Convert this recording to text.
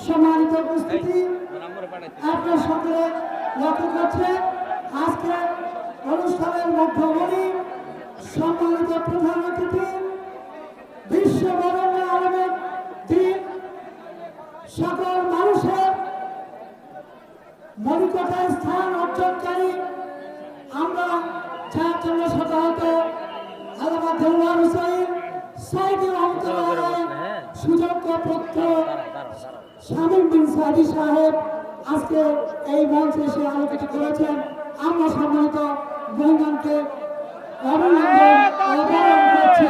সম্মানিত উপস্থিতি, আপনার সকলে লক্ষ্য করছেন আজকে অনুষ্ঠানের মধ্যমণি সম্মানিত প্রধান অতিথি বিশ্ব বরেণ্য আলমের দিন সকল মানুষের মনিকতায় স্থান অর্জনকারী আমরা যার জন্য শতাহত আল্লামা দেওয়ার হুসাইন সাইদি রহমতুল্লাহ সুযোগ্য পুত্র শামীম বিন সাদি সাহেব আজকে এই মঞ্চে এসে আলোকিত করেছেন। আমরা সম্মানিত মেহমানকে অভিনন্দন ও বরণ করছি।